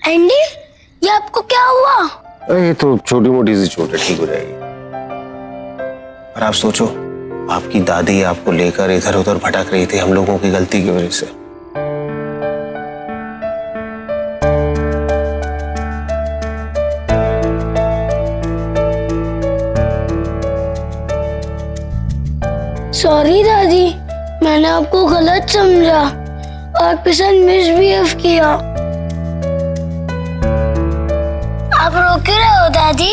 Andy, ये आपको क्या हुआ? ये तो छोटी मोटी सी चोट है, ठीक हो जाएगी। और आप सोचो, आपकी दादी आपको लेकर इधर उधर भटक रही थी हम लोगों की गलती की वजह से। सॉरी दादी, मैंने आपको गलत समझा, आपके साथ मिसबिहेव किया। आप रो क्यों रहे हो दादी?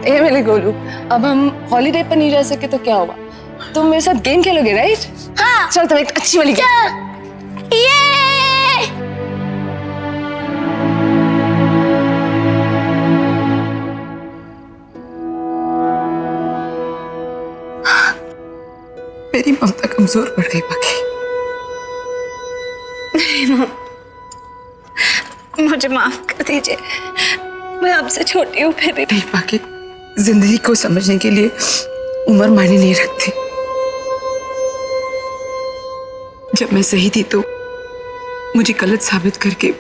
ए मेरे गोलू, अब हम हॉलीडे पर नहीं जा सके तो क्या हुआ? तुम मेरे साथ गेम खेलोगे, राइट? हाँ। चल, तुम एक अच्छी वाली गेम। ये मेरी ममता कमजोर पड़ गई बाकी। मुझे माफ कर दीजिए, मैं आपसे छोटी हूँ फिर भी। नहीं बाकी, जिंदगी को समझने के लिए उम्र मायने नहीं रखती। जब मैं सही थी तो मुझे गलत साबित करके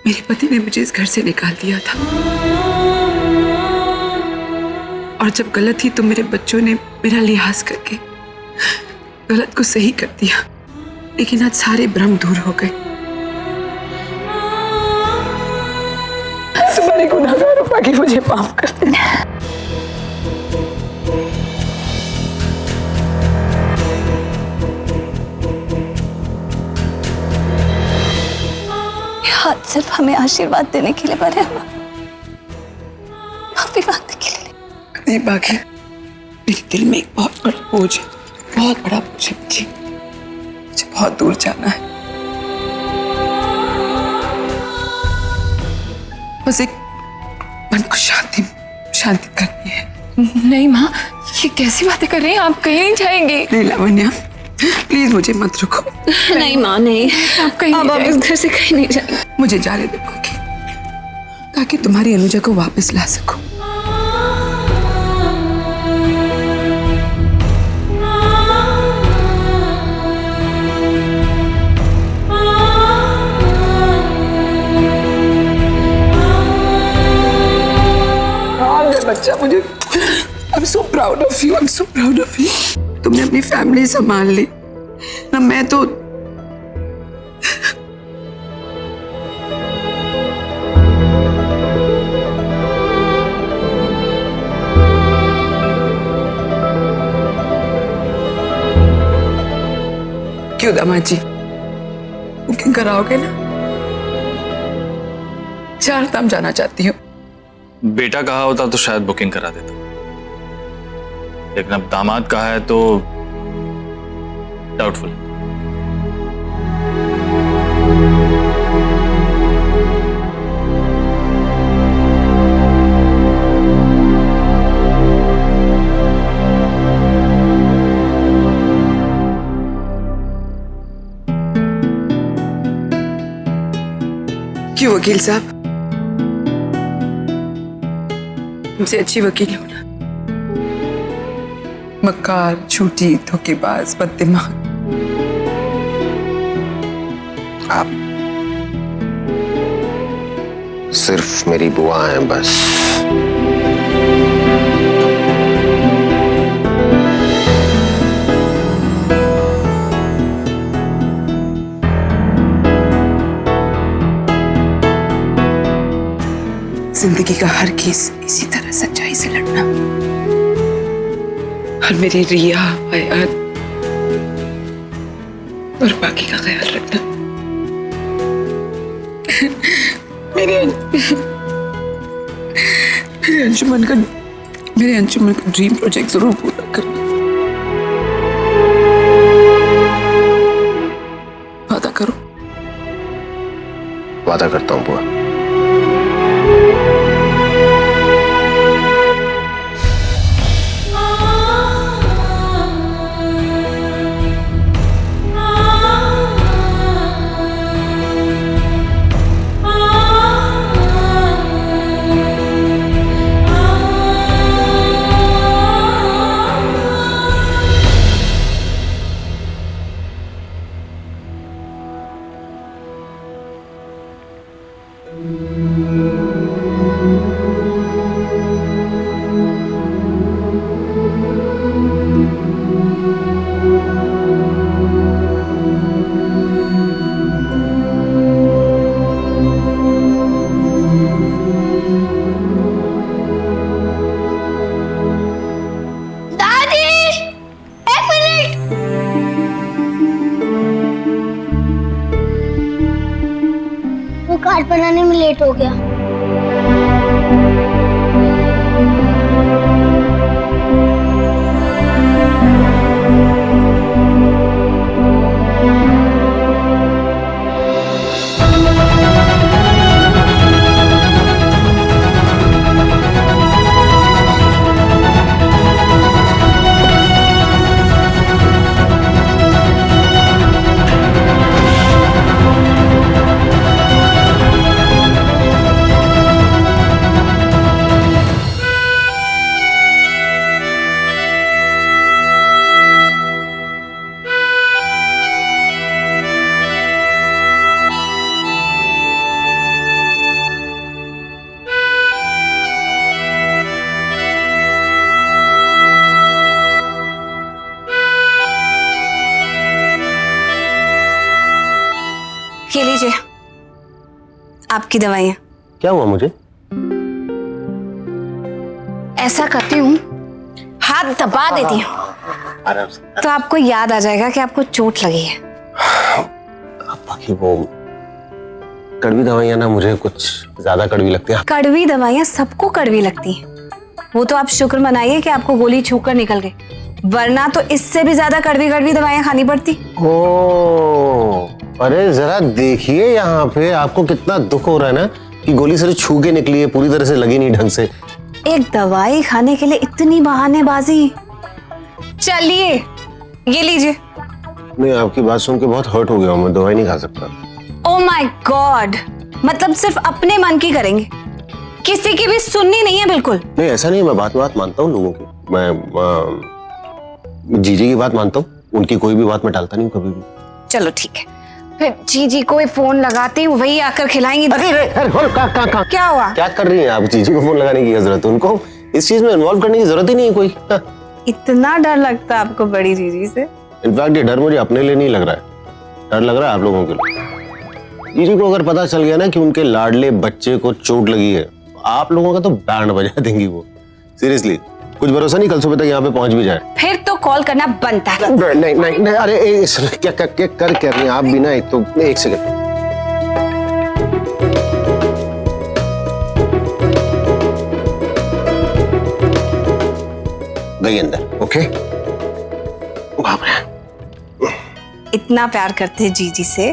मेरे पति ने मुझे इस घर से निकाल दिया था, और जब गलत थी तो मेरे बच्चों ने मेरा लिहाज करके गलत को सही कर दिया। लेकिन आज सारे भ्रम दूर हो गए। तुम्हारे गुनाहगारों बाकी मुझे माफ कर देना। हाथ सिर्फ हमें आशीर्वाद देने के लिए बने हुआ, माफी मांगने के लिए नहीं बाकी, मेरे दिल में एक बहुत बड़ा बोझ है, बहुत बड़ा बोझ है मुझे। मुझे बहुत दूर जाना है। बस एक मन को शांति करनी है। नहीं माँ, ये कैसी बातें कर रही हैं आप? कहीं नहीं जाएंगे। नहीं लावण्या, प्लीज मुझे मत रुको। नहीं माँ, नहीं, आप कहीं अब आप इस घर से कहीं नहीं जाएंगे। मुझे जाने दे बाकी, ताकि तुम्हारी अनुजा को वापस ला सकूं। बच्चा, मुझे I'm so proud of you, I'm so proud of you। तुमने अपनी फैमिली संभाल ली ना, मैं तो क्यों दामाद जी, बुकिंग कराओगे ना? 4 धाम जाना चाहती हूँ। बेटा कहा होता तो शायद बुकिंग करा देता, लेकिन अब दामाद कहा है तो डाउटफुल। क्यों वकील साहब, तुमसे अच्छी वकील हो ना? मक्कार, झूठी, धोखेबाज, बददिमाग। आप सिर्फ मेरी बुआ हैं बस। जिंदगी का हर केस इसी तरह सच्चाई से लड़ना, और मेरी रिया, हयात और बाकी का ख्याल रखना। मेरे अंजुमन का ड्रीम प्रोजेक्ट जरूर पूरा करना। वादा करो। वादा करता हूँ बुआ। दादी, एक मिनट। वो कार्ड बनाने में लेट हो गया। ये लीजिए आपकी दवाइयाँ। क्या हुआ मुझे? ऐसा करती हूँ, हाथ दबा देती हूँ आराम से। तो आपको याद आ जाएगा कि आपको चोट लगी है। बाकी वो कड़वी दवाइयाँ ना मुझे कुछ ज्यादा कड़वी लगती है। कड़वी दवाइयाँ सबको कड़वी लगती हैं। वो तो आप शुक्र मनाइए कि आपको गोली छूकर निकल गई, वरना तो इससे भी ज्यादा कड़वी कड़वी दवाइयाँ खानी पड़ती। ओ, अरे जरा देखिए यहाँ पे आपको कितना दुख हो रहा है ना कि गोली सिर्फ छू के निकली है, पूरी तरह से लगी नहीं ढंग से। एक दवाई खाने के लिए इतनी बहानेबाजी। चलिए ये लीजिए। नहीं, आपकी बात सुन के बहुत हर्ट हो गया हूँ, मैं दवाई नहीं खा सकता। ओ माय गॉड, मतलब सिर्फ अपने मन की करेंगे, किसी की भी सुननी नहीं है बिल्कुल। नहीं ऐसा नहीं, मैं बात मानता हूँ लोगों की। मैं जीजी की बात मानता हूँ, उनकी कोई भी बात मैं टालता नहीं हूँ कभी भी। चलो ठीक है, फिर जीजी को फोन लगाती हूँ, वही आकर खिलाएंगी। क्या हुआ? क्या कर रही हैं आप? जीजी को फोन लगाने की जरूरत है? उनको इस चीज में इन्वॉल्व करने की जरूरत ही नहीं है कोई। इतना डर लगता है आपको बड़ी जीजी से? इनफैक्ट ये डर मुझे अपने लिए नहीं लग रहा है, डर लग रहा है आप लोगों के लिए। जीजी को अगर पता चल गया ना कि उनके लाडले बच्चे को चोट लगी है, आप लोगों का तो बैंड बजा देंगी वो। सीरियसली, कुछ भरोसा नहीं कल सुबह तक यहाँ पे पहुंच भी जाए। फिर तो कॉल करना बनता है। नहीं नहीं नहीं, अरे क्या कर रही हैं आप भी ना? एक तो एक सेकंड। गई अंदर। ओके, बाप रे। इतना प्यार करते हैं जीजी से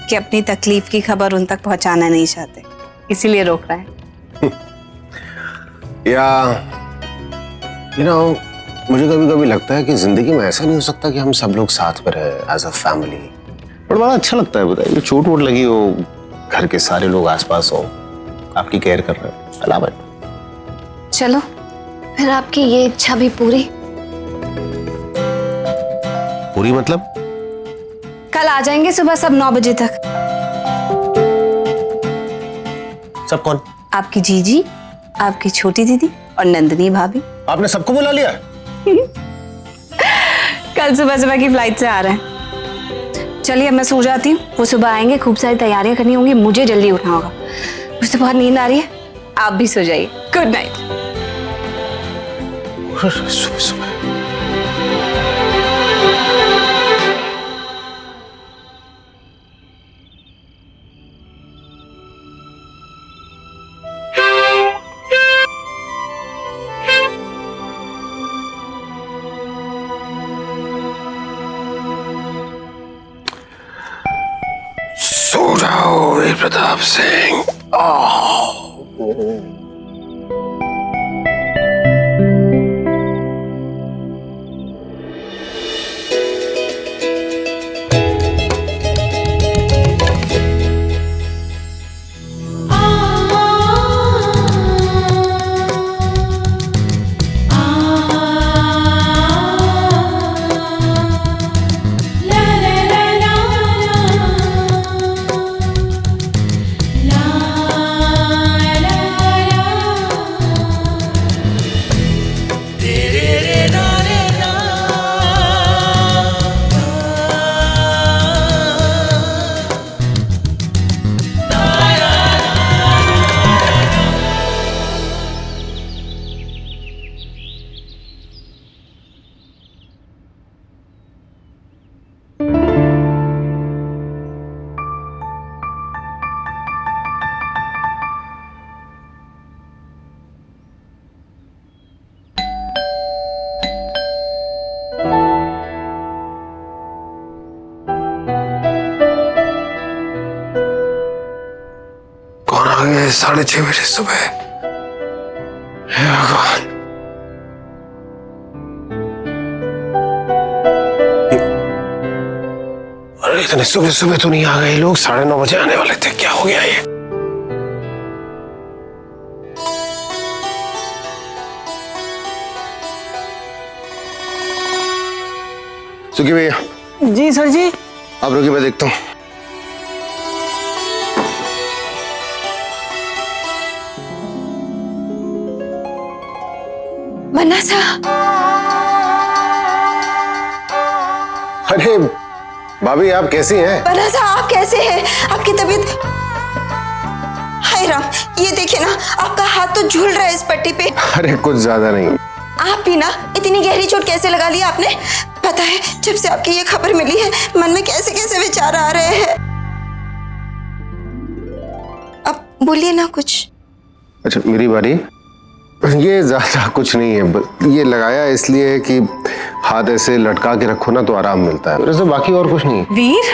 कि अपनी तकलीफ की खबर उन तक पहुंचाना नहीं चाहते, इसीलिए रोक रहा है। या मुझे कभी कभी लगता है कि जिंदगी में ऐसा नहीं हो सकता कि हम सब लोग साथ में रहे एज अ फैमिली। पर बड़ा अच्छा लगता है, बताइए, चोट वोट लगी हो, घर के सारे लोग आसपास हो, आपकी केयर कर रहे हैं। अलावा चलो फिर आपकी ये इच्छा भी पूरी। पूरी मतलब? कल आ जाएंगे सुबह सब 9 बजे तक। सब कौन? आपकी जीजी, आपकी छोटी दीदी और नंदिनी भाभी। आपने सबको बुला लिया? कल सुबह की फ्लाइट से आ रहे हैं। चलिए अब मैं सो जाती हूँ, वो सुबह आएंगे, खूब सारी तैयारियां करनी होंगी, मुझे जल्दी उठना होगा। मुझे बहुत नींद आ रही है, आप भी सो जाइए। Good night. सुबह सुबह सो जाओ वीर प्रताप सिंह। La 6:30 बजे सुबह। हे भगवान। अरे इतने सुबह सुबह तो नहीं आ गए लोग, 9:30 बजे आने वाले थे, क्या हो गया ये? सुखी भैया। जी सर जी। आप रुकिए, मैं देखता हूँ। बनसा, अरे भाभी, आप कैसी हैं? बनसा आप कैसे हैं? आपकी तबीयत? हाय राम, ये देखिए ना, आपका हाथ तो झूल रहा है इस पट्टी पे। अरे कुछ ज्यादा नहीं। आप भी ना, इतनी गहरी चोट कैसे लगा ली आपने? पता है, जब से आपकी ये खबर मिली है, मन में कैसे कैसे विचार आ रहे हैं। अब बोलिए ना कुछ। अच्छा मेरी बारी। ये ज्यादा कुछ नहीं है, ये लगाया इसलिए है कि हाथ ऐसे लटका के रखो ना तो आराम मिलता है, वैसे बाकी और कुछ नहीं। वीर,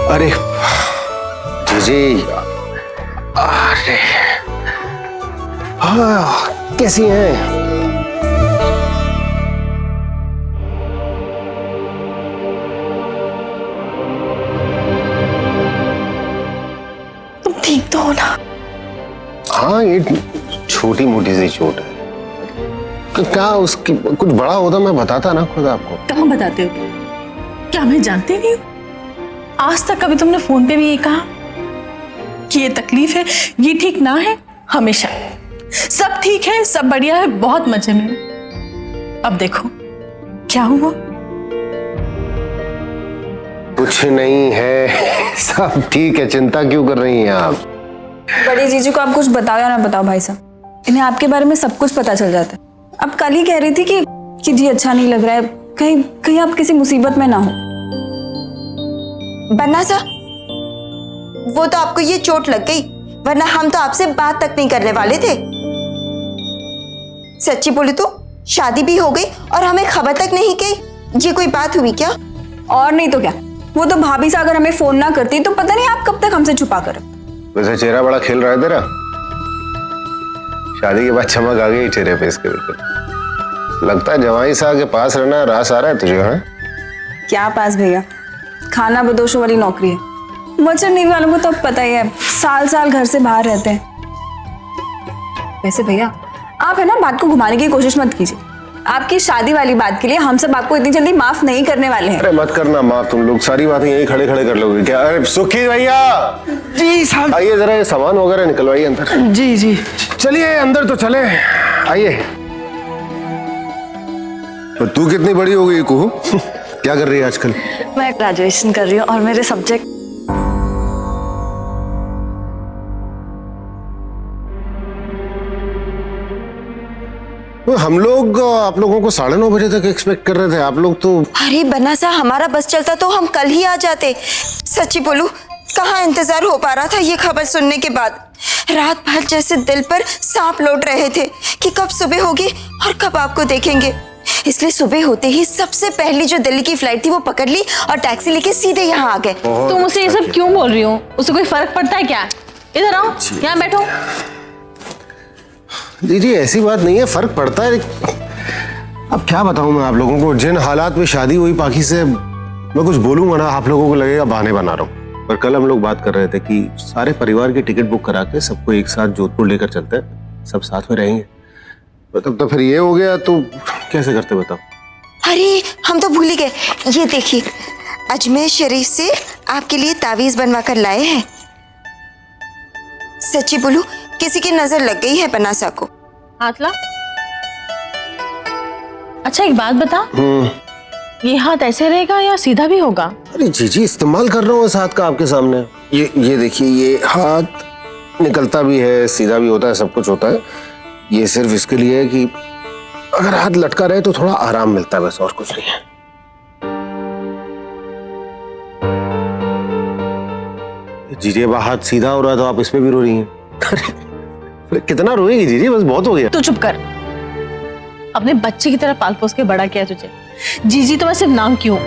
अरे जी, अरे हाँ, कैसी हैं? तुम ठीक तो हो ना? हाँ, ये छोटी मोटी सी चोट है। क्या उसकी कुछ बड़ा होता मैं बताता ना खुद आपको। कहाँ बताते हो? क्या मैं जानती नहीं हूँ? आज तक कभी तुमने फोन पे भी ये कहा कि ये तकलीफ है, ये ठीक ना है? हमेशा सब ठीक है, सब बढ़िया है, बहुत मजे में हूं। अब देखो क्या हुआ। कुछ नहीं है, सब ठीक है, चिंता क्यों कर रही हैं आप? बड़े जीजू को आप कुछ बताओ या ना बताओ भाई साहब, इन्हें आपके बारे में सब कुछ पता चल जाता है। अब कल ही कह रही थी कि जी अच्छा नहीं लग रहा है, कहीं कहीं आप किसी मुसीबत में ना हो। बन्ना सा, वो तो आपको ये चोट लग गई, वरना हम तो आपसे बात तक नहीं करने वाले थे। सच्ची बोले तो शादी भी हो गई और हमें खबर तक नहीं की। ये कोई बात हुई क्या? और नहीं तो क्या, वो तो भाभी से अगर हमें फोन ना करती तो पता नहीं आप कब तक हमसे छुपा कर। वैसे चेहरा बड़ा खेल रहा है तेरा, शादी के बाद चमक आ गई चेहरे पे इसके। बिल्कुल लगता है जवाई साहब के पास रहना रास आ रहा है तुझे। हाँ क्या पास भैया, खाना बदोशों वाली नौकरी है। मर्चेंट नेवी वालों को तो अब पता ही है, साल साल घर से बाहर रहते हैं। वैसे भैया आप है ना बात को घुमाने की कोशिश मत कीजिए। आपकी शादी वाली बात के लिए हम सब आपको इतनी जल्दी माफ नहीं करने वाले हैं। अरे मत करना माफ, तुम लोग सारी बातें यहीं खड़े खड़े कर लोगे क्या? अरे सुखी भैया जी साहब। आइए, जरा ये सामान वगैरह निकलवाइए अंदर। जी जी चलिए अंदर तो चले, आइए। तो तू कितनी बड़ी हो गई कुहू? क्या कर रही है आजकल? मैं ग्रेजुएशन कर रही हूँ और मेरे सब्जेक्ट हम लोग आप लोगों को 9:30 बजे तक एक्सपेक्ट कर रहे थे, आप लोग तो। अरे बन्ना सा, हमारा बस चलता तो हम कल ही आ जाते। सच्ची बोलूं, कहाँ इंतजार हो पा रहा था ये खबर सुनने के बाद। रात भर जैसे दिल पर सांप लौट रहे थे कि कब सुबह होगी और कब आपको देखेंगे। इसलिए सुबह होते ही सबसे पहली जो दिल्ली की फ्लाइट थी वो पकड़ ली और टैक्सी लेके सीधे यहाँ आ गए। तुम मुझे ये सब क्यों बोल रही हो? उससे कोई फर्क पड़ता है क्या? इधर आओ, यहाँ बैठो। दीदी ऐसी बात नहीं है, फर्क पड़ता है। अब क्या बताऊं मैं आप लोगों को, जिन हालात में शादी हुई पाकि से, मैं कुछ बोलूंगा ना आप लोगों को लगेगा बहाने बना रहा हूँ। पर कल हम लोग बात कर रहे थे कि सारे परिवार की टिकट बुक करा के सबको एक साथ जोधपुर लेकर चलते हैं, सब साथ में रहेंगे। तब तो फिर ये हो गया तो कैसे करते बताओ? अरे हम तो भूल ही गए, ये देखिए अजमेर शरीफ से आपके लिए तावीज बनवा कर लाए हैं। सच्ची बोलूं, किसी की नजर लग गई है बनासा को। हाथ ला। अच्छा एक बात बता, ये हाथ ऐसे रहेगा या सीधा भी होगा? अरे जीजी इस्तेमाल कर रहा हूँ इस हाथ का आपके सामने। ये देखिए, ये हाथ निकलता भी है, सीधा भी होता है, सब कुछ होता है। ये सिर्फ इसके लिए है कि अगर हाथ लटका रहे तो थोड़ा आराम मिलता है, बस और कुछ नहीं है। जीजी अब हाथ सीधा हो रहा है तो आप इसमें भी रो रही हैं। अरे कितना रोएगी जीजी, बस बहुत हो गया। तू चुप कर। अपने बच्चे की तरह पाल पोस के बड़ा किया तुझे। जीजी तो मैं सिर्फ नाम की हूं।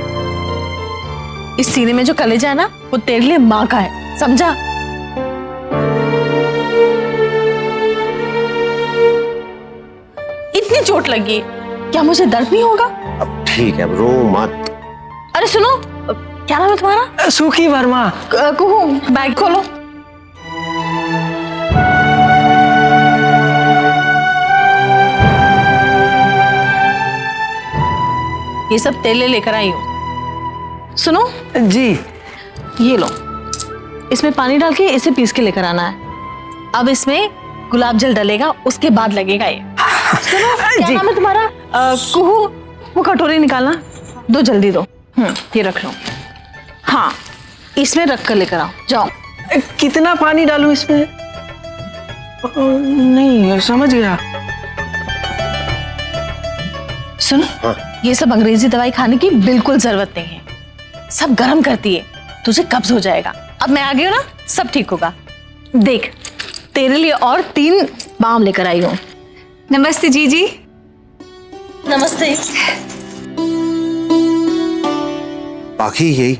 इस सीने में जो कलेजा है ना, वो तेरे लिए माँ का है, समझा? इतनी चोट लगी, क्या मुझे दर्द नहीं होगा? अब ठीक है, अब रो मत। अरे सुनो, क्या नाम है तुम्हारा? सुखी वर्मा। कुहू, बैग खोलो। ये सब तेल लेकर आई हूँ। सुनो जी। ये लो, इसमें पानी डाल के इसे पीस के लेकर आना है। अब इसमें गुलाब जल डलेगा, उसके बाद लगेगा ये। सुनो, क्या नाम है तुम्हारा? कुहू, वो कटोरी निकालना, दो जल्दी दो। ये रख लो। हाँ, इसमें रख कर लेकर आओ, जाओ। कितना पानी डालूं इसमें? नहीं समझ गया। सुनो, ये सब अंग्रेजी दवाई खाने की बिल्कुल जरूरत नहीं है, सब गर्म करती है, तुझे कब्ज हो जाएगा। अब मैं आ गई हूँ ना, सब ठीक होगा। देख, तेरे लिए और 3 बाम लेकर आई हूँ। नमस्ते जीजी। नमस्ते। बाकी यही।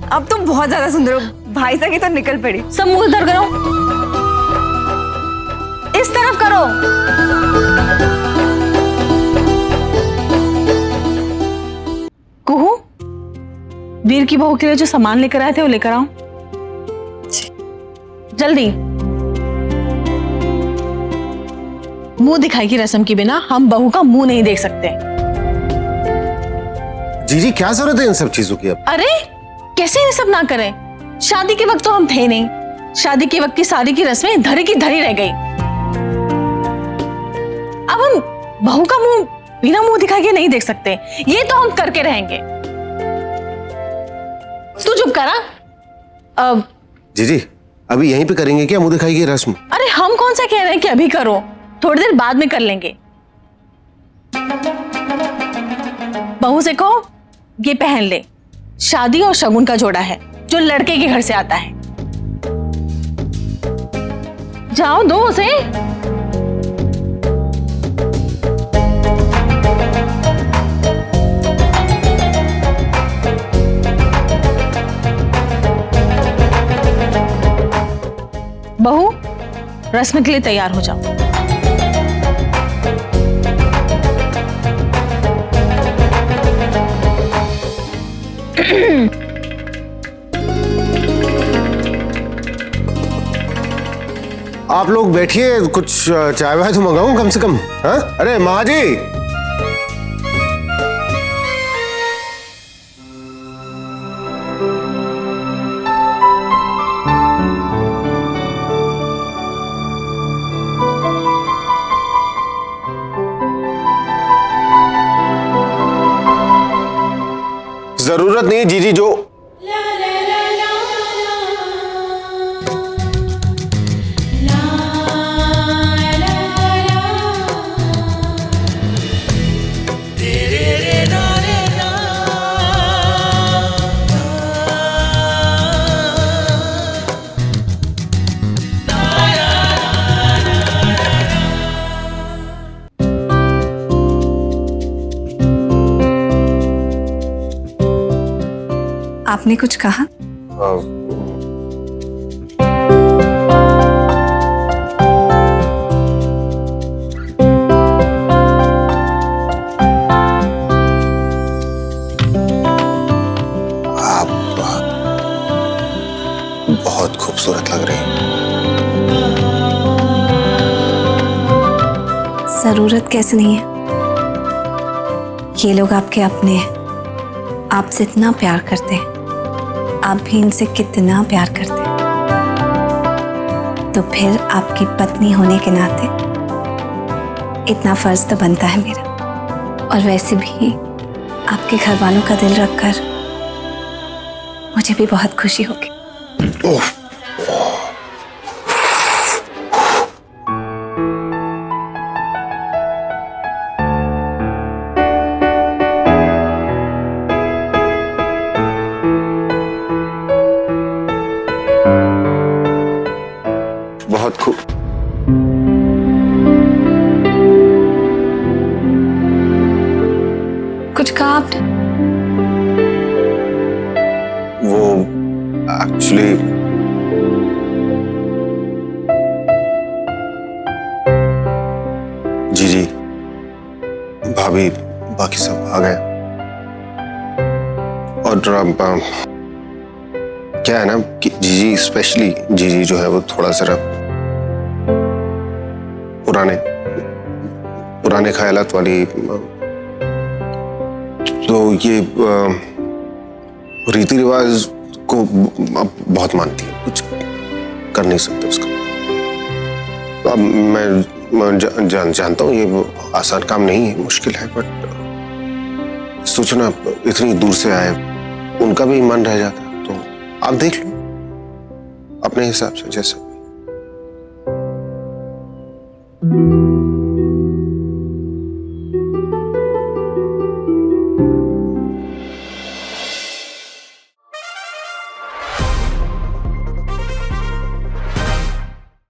अब तुम बहुत ज्यादा सुंदर हो, भाई साहब की तो निकल पड़ी। सब मुंह इधर करो, इस तरफ करो। कुहू, वीर की बहू के लिए जो सामान लेकर आए थे वो लेकर आओ, जल्दी। मुंह दिखाई की रस्म के बिना हम बहू का मुंह नहीं देख सकते। जीजी क्या जरूरत है इन सब चीजों की अब? अरे कैसे ये सब ना करें? शादी के वक्त तो हम थे नहीं, शादी के वक्त की सारी की रस्में धरी की धरी रह गई। अब हम बहू का मुंह बिना मुंह दिखाए के नहीं देख सकते, ये तो हम करके रहेंगे। तू चुप करा। अब जीजी अभी यहीं पे करेंगे क्या मुंह दिखाई की रस्म? अरे हम कौन सा कह रहे हैं कि अभी करो, थोड़ी देर बाद में कर लेंगे। बहू से कहो ये पहन ले, शादी और शगुन का जोड़ा है जो लड़के के घर से आता है। जाओ दो उसे। बहू, रस्म के लिए तैयार हो जाओ। आप लोग बैठिए, कुछ चाय वाय तो मंगाऊं कम से कम। हाँ? अरे माँ जी, जरूरत नहीं जीजी जो आपने कुछ कहा? आप बहुत खूबसूरत लग रही हैं। जरूरत कैसे नहीं है, ये लोग आपके अपने हैं, आपसे इतना प्यार करते हैं, आप भी इनसे कितना प्यार करते हैं, तो फिर आपकी पत्नी होने के नाते इतना फर्ज तो बनता है मेरा। और वैसे भी आपके घर वालों का दिल रखकर मुझे भी बहुत खुशी होगी। बहुत खूब। कुछ कहा आपने? वो एक्चुअली जी भाभी बाकी सब आ गए और क्या है ना कि जीजी स्पेशली जीजी जो है वो थोड़ा सा पुराने ख्यालात वाली, तो ये रीति रिवाज को अब बहुत मानती है, कुछ कर नहीं सकते उसका। अब मैं जानता हूँ ये आसान काम नहीं है, मुश्किल है, बट सोचो ना इतनी दूर से आए, उनका भी मन रह जाता है। तो आप देख लो अपने हिसाब से जैसे।